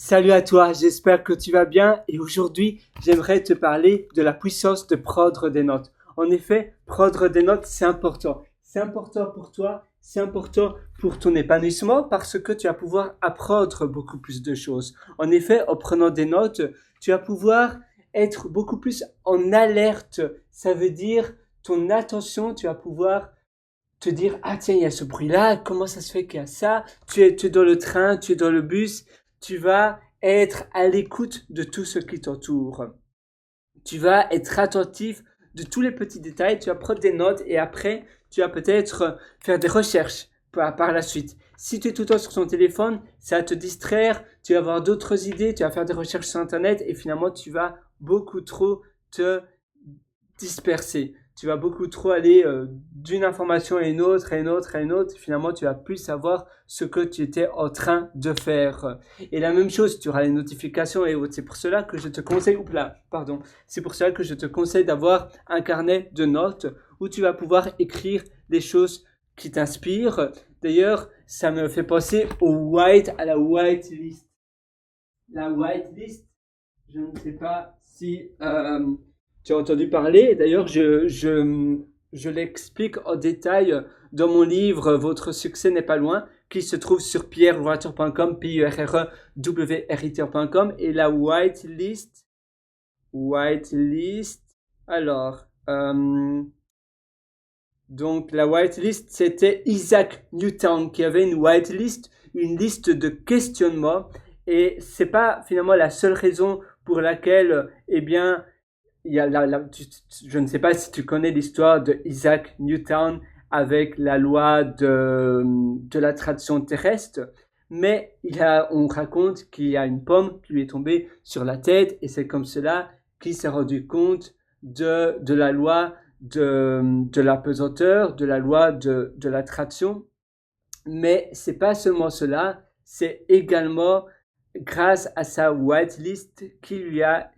Salut à toi, j'espère que tu vas bien et aujourd'hui j'aimerais te parler de la puissance de prendre des notes. En effet, prendre des notes c'est important. C'est important pour toi, c'est important pour ton épanouissement parce que tu vas pouvoir apprendre beaucoup plus de choses. En effet, en prenant des notes, tu vas pouvoir être beaucoup plus en alerte. Ça veut dire ton attention, tu vas pouvoir te dire, ah tiens, il y a ce bruit-là, comment ça se fait qu'il y a ça? Tu es dans le train, tu es dans le bus, tu vas être à l'écoute de tout ce qui t'entoure. Tu vas être attentif de tous les petits détails, tu vas prendre des notes et après, tu vas peut-être faire des recherches par la suite. Si tu es tout le temps sur ton téléphone, ça va te distraire, tu vas avoir d'autres idées, tu vas faire des recherches sur Internet et finalement, tu vas beaucoup trop te disperser. Tu vas beaucoup trop aller d'une information à une autre, à une autre, à une autre. Finalement, tu vas plus savoir ce que tu étais en train de faire. Et la même chose, tu auras les notifications et autres. C'est pour cela que je te conseille, c'est pour cela que je te conseille d'avoir un carnet de notes où tu vas pouvoir écrire des choses qui t'inspirent. D'ailleurs, ça me fait penser à la white list. La white list, je ne sais pas si tu as entendu parler. D'ailleurs, je l'explique en détail dans mon livre Votre succès n'est pas loin, qui se trouve sur pierrewriter.com, pierrewriter.com. Et la whitelist, alors, donc la whitelist, c'était Isaac Newton qui avait une whitelist, une liste de questionnements. Et c'est pas finalement la seule raison pour laquelle, eh bien, il y a je ne sais pas si tu connais l'histoire de Isaac Newton avec la loi de l'attraction terrestre, mais on raconte qu'il y a une pomme qui lui est tombée sur la tête et c'est comme cela qu'il s'est rendu compte de la loi de la pesanteur, de la loi de l'attraction. Mais c'est pas seulement cela, c'est également grâce à sa whitelist qui lui a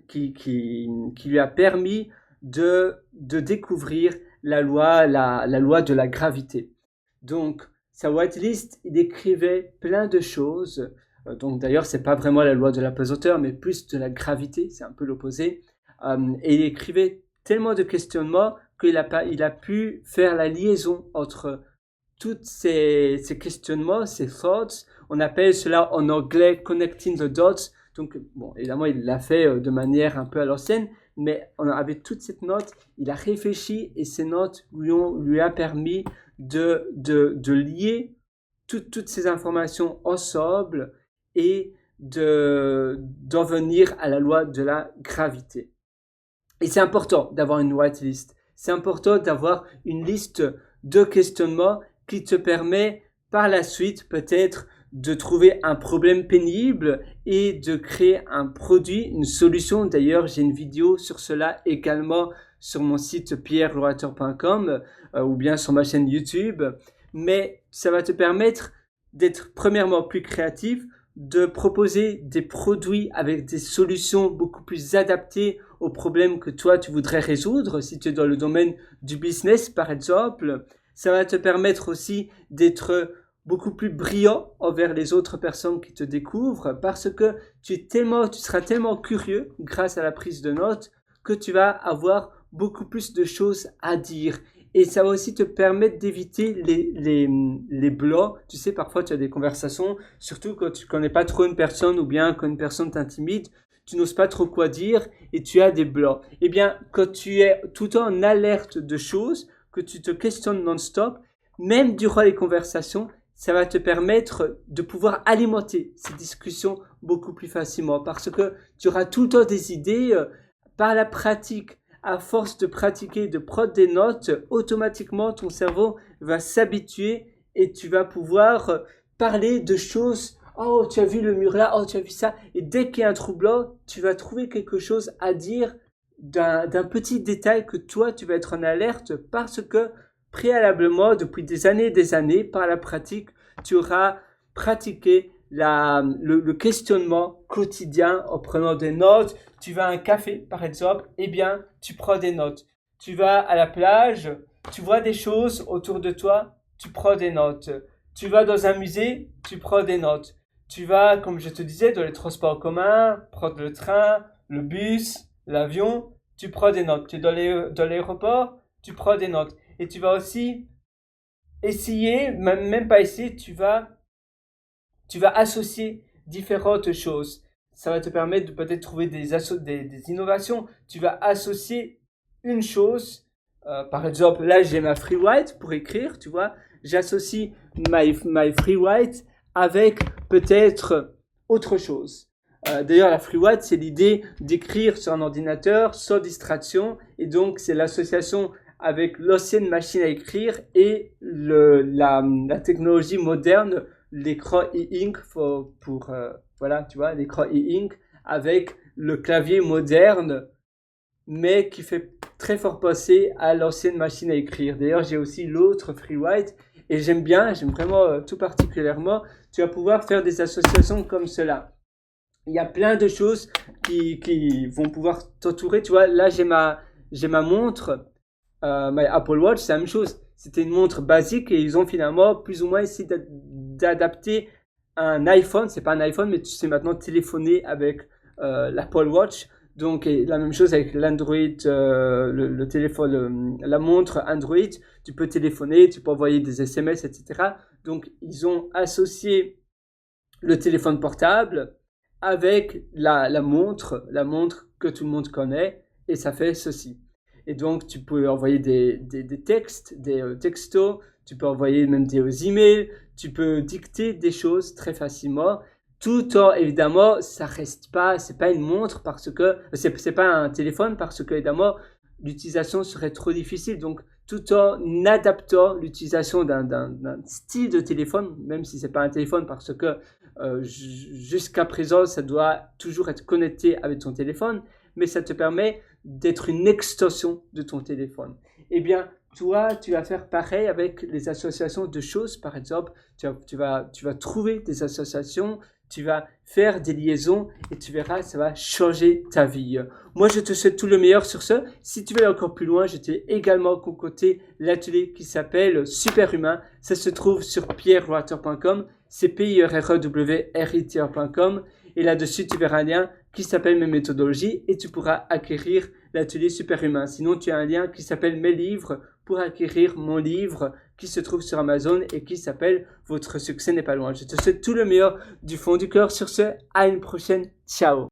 permis de découvrir la loi de la gravité. Donc, sa whitelist, il écrivait plein de choses. Donc, d'ailleurs, c'est pas vraiment la loi de la pesanteur, mais plus de la gravité. C'est un peu l'opposé. Et il écrivait tellement de questionnements il a pu faire la liaison entre tous ces questionnements, ces thoughts. On appelle cela en anglais connecting the dots. Donc, bon, évidemment, il l'a fait de manière un peu à l'ancienne, mais avec toute cette note, il a réfléchi et ces notes lui a permis de lier toutes ces informations ensemble et d'en venir à la loi de la gravité. Et c'est important d'avoir une whitelist. C'est important d'avoir une liste de questionnements qui te permet par la suite peut-être de trouver un problème pénible et de créer un produit, une solution. D'ailleurs, j'ai une vidéo sur cela également sur mon site pierrewriter.com ou bien sur ma chaîne YouTube. Mais ça va te permettre d'être premièrement plus créatif, de proposer des produits avec des solutions beaucoup plus adaptées aux problèmes que toi tu voudrais résoudre. Si tu es dans le domaine du business par exemple, ça va te permettre aussi d'être beaucoup plus brillant envers les autres personnes qui te découvrent parce que tu seras tellement curieux grâce à la prise de notes que tu vas avoir beaucoup plus de choses à dire. Et ça va aussi te permettre d'éviter les blancs. Tu sais, parfois tu as des conversations, surtout quand tu connais pas trop une personne ou bien quand une personne t'intimide, tu n'oses pas trop quoi dire et tu as des blancs. Eh bien, quand tu es tout le temps en alerte de choses, que tu te questionnes non-stop, même durant les conversations, ça va te permettre de pouvoir alimenter ces discussions beaucoup plus facilement parce que tu auras tout le temps des idées par la pratique. À force de pratiquer, de prendre des notes, automatiquement ton cerveau va s'habituer et tu vas pouvoir parler de choses. Oh, tu as vu le mur là, oh, tu as vu ça. Et dès qu'il y a un trou blanc, tu vas trouver quelque chose à dire d'un petit détail que toi, tu vas être en alerte parce que préalablement, depuis des années, par la pratique, tu auras pratiqué le questionnement quotidien en prenant des notes. Tu vas à un café, par exemple, eh bien, tu prends des notes. Tu vas à la plage, tu vois des choses autour de toi, tu prends des notes. Tu vas dans un musée, tu prends des notes. tu vas, comme je te disais, dans les transports en commun, prendre le train, le bus, l'avion, tu prends des notes. Tu es dans l'aéroport, tu prends des notes. Et tu vas aussi essayer, même pas essayer, tu vas associer différentes choses. Ça va te permettre de peut-être trouver des innovations. Tu vas associer une chose, par exemple, là j'ai ma free write pour écrire, tu vois. J'associe my free write avec peut-être autre chose. D'ailleurs, la free write, c'est l'idée d'écrire sur un ordinateur sans distraction, et donc c'est l'association avec l'ancienne machine à écrire et la technologie moderne, l'écran e-ink voilà, tu vois, l'écran e-ink avec le clavier moderne, mais qui fait très fort penser à l'ancienne machine à écrire. D'ailleurs, j'ai aussi l'autre FreeWrite et j'aime vraiment tout particulièrement. Tu vas pouvoir faire des associations comme cela. Il y a plein de choses qui vont pouvoir t'entourer. Tu vois, là, j'ai ma montre, my Apple Watch, c'est la même chose. C'était une montre basique et ils ont finalement plus ou moins essayé d'adapter un iPhone. C'est pas un iPhone, mais tu sais maintenant téléphoner avec l'Apple Watch. Donc, et la même chose avec l'Android, le téléphone, la montre Android. Tu peux téléphoner, tu peux envoyer des SMS, etc. Donc, ils ont associé le téléphone portable avec la montre que tout le monde connaît, et ça fait ceci. Et donc, tu peux envoyer des textes, des textos, tu peux envoyer même des emails, tu peux dicter des choses très facilement. Tout en, évidemment, ça reste pas, c'est pas une montre parce que, c'est pas un téléphone parce que, évidemment, l'utilisation serait trop difficile. Donc, tout en adaptant l'utilisation d'un style de téléphone, même si c'est pas un téléphone parce que jusqu'à présent, ça doit toujours être connecté avec ton téléphone, mais ça te permet d'être une extension de ton téléphone. Eh bien, toi, tu vas faire pareil avec les associations de choses, par exemple. Tu vas trouver des associations, tu vas faire des liaisons et tu verras, ça va changer ta vie. Moi, je te souhaite tout le meilleur sur ce. Si tu veux aller encore plus loin, je t'ai également concocté l'atelier qui s'appelle Superhumain. Ça se trouve sur pierrewriter.com, c'est pierrewriter.com. Et là-dessus, tu verras un lien qui s'appelle mes méthodologies et tu pourras acquérir l'atelier Superhumain. Sinon, tu as un lien qui s'appelle mes livres pour acquérir mon livre qui se trouve sur Amazon et qui s'appelle Votre succès n'est pas loin. Je te souhaite tout le meilleur du fond du cœur. Sur ce, à une prochaine. Ciao.